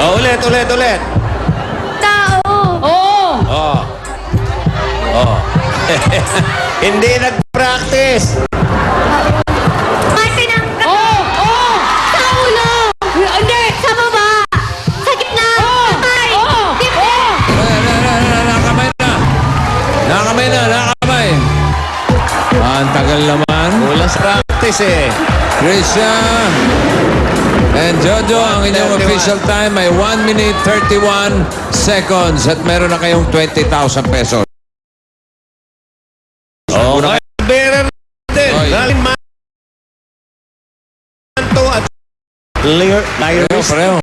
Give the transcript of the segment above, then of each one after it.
Oh, ulit. Tao. Oo. Oh. Oh. Hindi nag-practice. Parte ng Oo. sa ulo. Hindi. Sa baba. Sa gitna. Kamay. Dito. Nakakamay na. Ang tagal naman. Kulang sa practice eh. Christian and Jojo, ang inyong 31. official time ay 1 minute 31 seconds at meron na kayong 20,000 pesos. Okay. Bearer din. Oy. Ralin Manto at Lyris. Pareho.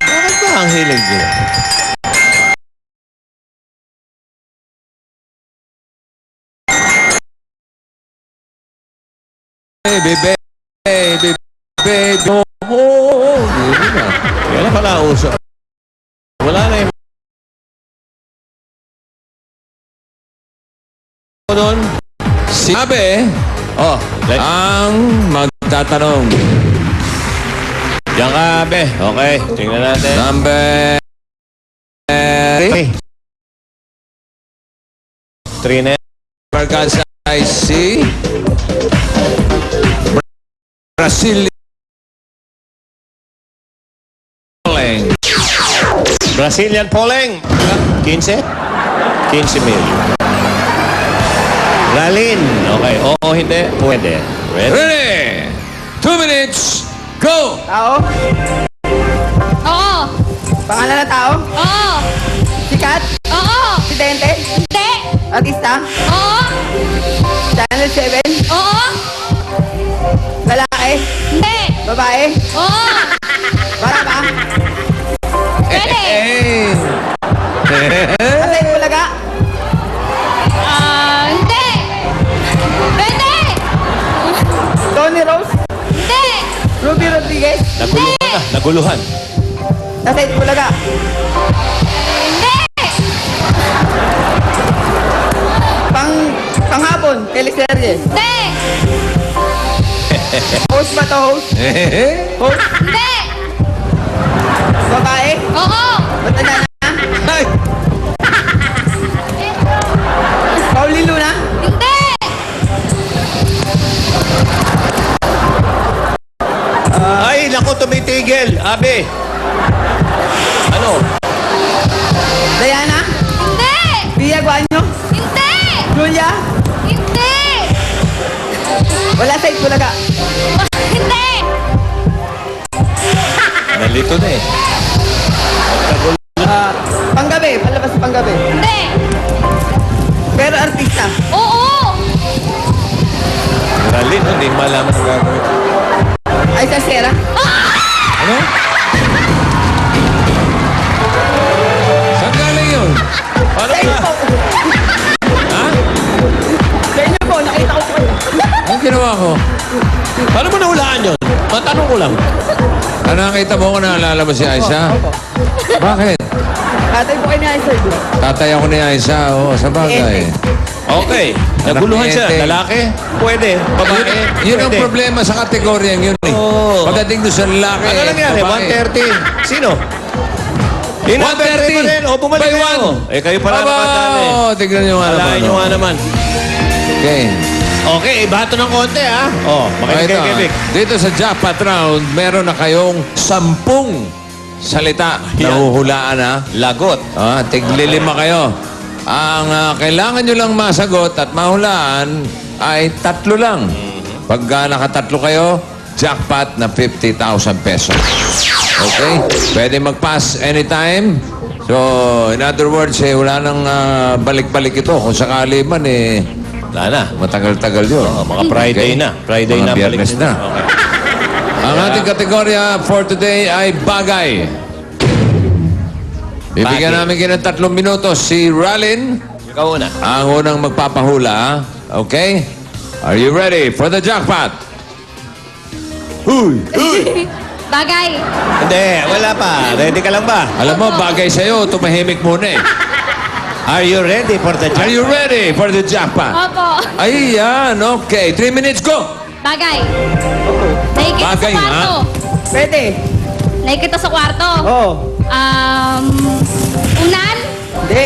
Bakit ba ang hilig nyo? Baby. Hindi na. Yan na pala uso. Wala na yung... Doon. Sabi, ang magtatanong. Diyan ka, be. Okay, tingnan natin. Number 3. 3 na yan. Barkasa ay si Brazilian. Brazilian Poleng. 15? 15 mil. Ralin. Okay. Oo, hindi. Pwede. Ready? Ready? 2 minutes. Go! Tao? Oo. Pangalan ng tao? Oo. Sikat? Oo. Presidente? Hindi. Artista? Oo. Channel 7? Oo. Lalaki? Hindi. Babae? Oo. Para ba? Pwede. Atay Bulaga? Hindi. Pwede. Tony Rose? Hindi. Ruby Rodriguez? Naguluhan. Atay Bulaga? Hindi. Panghapon? Teleserye? Hindi. Host ba to host? Host? Hindi. Babae? Oo. Matanda na? Ay! Pauline Luna? Hindi. Ay, naku, tumitigil. Abi. Ano? Diana? Hindi. Pia Guanyo? Hindi. Julia? Hindi. Wala sa Bulaga? Hindi. Nalito na eh. Panggabi? Palabas sa panggabi? Hindi. Pero artista? Oo. Ralin, hindi malaman ang gagawin. Ay, sa Sera? Ano? Saan galing yun? Paano Sa inyo ba? po! Ha? Sa inyo po! Nakita ko po kayo! Anong ginawa ko? Paano mo nahulaan yun? Matanong ko lang. Nakita mo ko naalala mo si Aisha? Bakit? Atay po kayo ni Aisha. Tatay ako ni Aisha. Oo, sa bagay. Okay. Naguluhan siya. Ete. Lalaki? Pwede. Babae? Yun ang Pwede. problema sa kategoryang yun eh. Oo. Pagdating doon sa lalaki, Ano nangyari? babae. 130. Sino? 130 pa rin. O, bumalik by kayo. one. Eh, kayo pala Aba, nakatali. tignan nyo nga naman. Alain nyo nga naman. Okay. Okay, ibato ng konti, ha? Oh, makinig Ito, kayo, Kevin. dito sa jackpot round, meron na kayong 10 salita na Yan. huhulaan ha. Lagot. Tiglilima kayo. Ang kailangan nyo lang masagot at mahulaan ay 3 lang. Pag nakatatlo kayo, jackpot na 50,000 pesos. Okay? Pwede mag-pass anytime. So, in other words, wala nang balik-balik ito. Kung sakali man, Wala na. matagal-tagal yun. Oh, mga Friday Okay. na. Friday Mga na. Biyernes balik na. Okay. Ang ating kategorya for today ay bagay. Bibigyan Bagay. namin kayo ng 3 minutos. Si Ralin, Ikaw una. ang unang magpapahula. Okay? Are you ready for the jackpot? Bagay. Hindi, wala pa. Ready ka lang ba? Alam mo, bagay sa'yo, tumahimik muna eh. Are you ready for the Are you ready for the jackpot? Opo. Ay, yan. Okay. 3 minutes, go! Bagay. Mahigit Bagay sa nga. kwarto. Pwede. Nakikita sa kwarto. Oo. Unan. Hindi.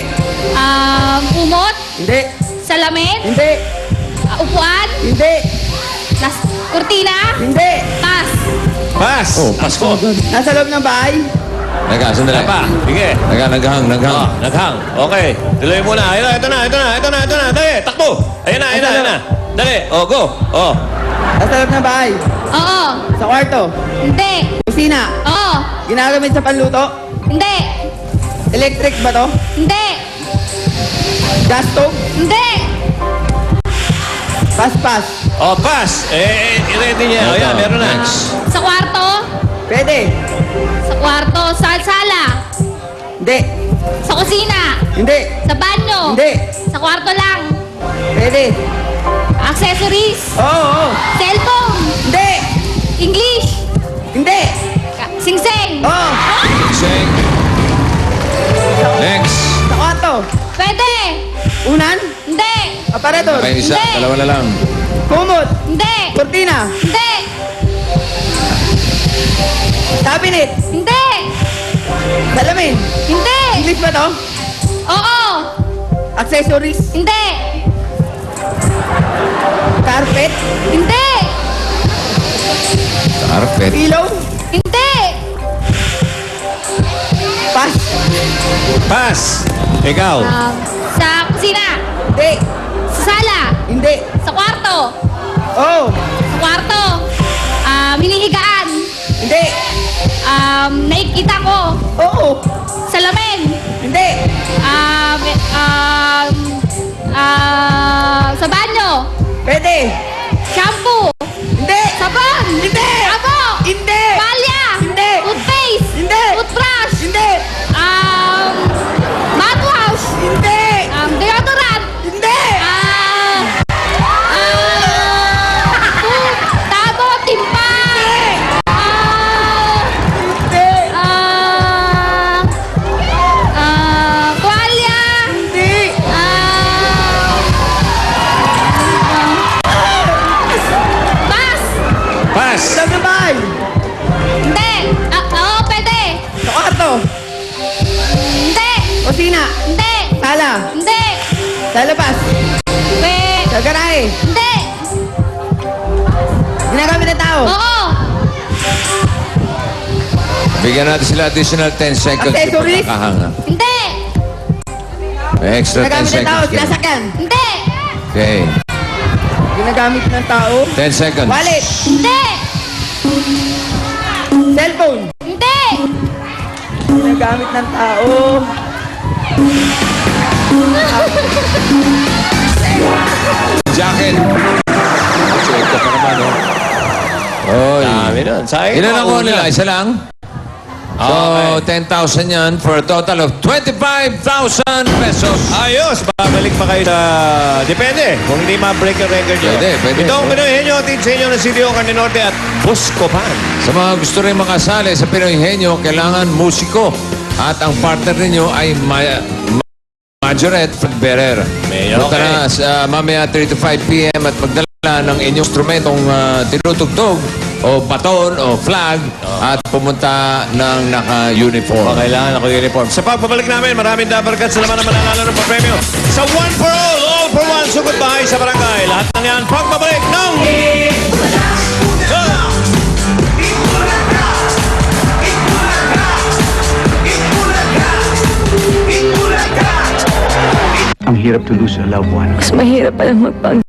Umot. Hindi. Salamin. Hindi. Upuan. Hindi. Kurtina. Hindi. Pas. Pass. Oh, Pasko. Nasa loob ng bahay. Teka, sandali. Wala pa. Sige. Teka, naghang. Oh, naghang. Okay. Tuloy muna. Ayun na, ito na. Dali, takbo. Ayun na. Dali. Oh, go. Oh. Nasa loob ng bahay. Oo. Sa kwarto. Hindi. Kusina. Oo. Ginagamit sa panluto. Hindi. Electric ba to? Hindi. Gas stove? Hindi. Pas-pas. Oh, pass. I-ready niya. Oh, yan, meron na. Next. Sa kwarto. Pwede. Sa kwarto. Sa sala. Hindi. Sa kusina. Hindi. Sa banyo. Hindi. Sa kwarto lang. Pwede. Accessories. Oo. Cellphone. Hindi. English. Hindi. Singseng. Oo. Sing. Next. Sa kwarto. Pwede. Unan. Hindi. Aparador. Okay, isa. Hindi. Dalawa na lang. Kumot. Hindi. Cortina. Hindi. Cabinet. Hindi. Salamin. Hindi. English ba to? Oo. Accessories. Hindi. Carpet. Hindi. Carpet. Pillow. Hindi. Pas. Pass. Ikaw. Sa kusina. Hindi. Sa sala. Hindi. Sa kwarto. Oo. Sa kwarto. Hinihigaan. Hindi. Nakikita ko. Oo. Salamin. Hindi. Sa banyo. Pwede. Shampoo. Hindi. Sabon. Hindi. Abo. Hindi. Palya. Hindi. Toothpaste. Hindi. Toothbrush. Hindi. Mouthwash. Hindi. Deodorant. Hindi. Tabo. Timpa. Hindi. Tuwalya. Hindi. Bas. Pass. Loob ng bahay. Hindi. Oo, pwede. Sa kwarto. Hindi. Kusina. Hindi. Sala. Hindi. Sa labas. Sa garahe. Hindi. Ginagamit ng tao. Oo. Bigyan natin sila additional 10 seconds. Accessories? Nakahanga. Hindi. May extra 10 Ginagamit ng tao. seconds. kayo. Sinasakyan. Hindi. Okay. Ginagamit ng tao. 10 seconds. Wallet. Hindi. Cellphone. Hindi. Ginagamit ng tao. Jacket. Check ka pa naman, oh. Oy. Dami nun. Sayang Ilan mga ang kuha una. nila? Isa lang? So, Okay. 10,000 yan for a total of 25,000 pesos. Ayos, babalik pa kayo na... Depende, kung hindi ma-break yung record nyo. Pwede. Ito ang Pinoy Henyo, atin sa inyo ng CDO Norte at Buscopan. Sa mga gusto rin makasali sa Pinoy Henyo, kailangan musiko. At ang partner ninyo ay Majorette Bearer. Mayor, Punta okay. na sa mamaya 3 to 5 p.m. at magdala ng inyong instrumentong tinutugtog o baton o flag at pumunta ng naka-uniform. Kailangan ako uniform. Sa pagbabalik namin, maraming dabarkat sa laman na mananalo ng papremyo. Sa One for All for One, sugot bahay sa barangay. Lahat ng yan, pagbabalik ng... Ang hirap to lose a loved one. Mas mahirap palang magpag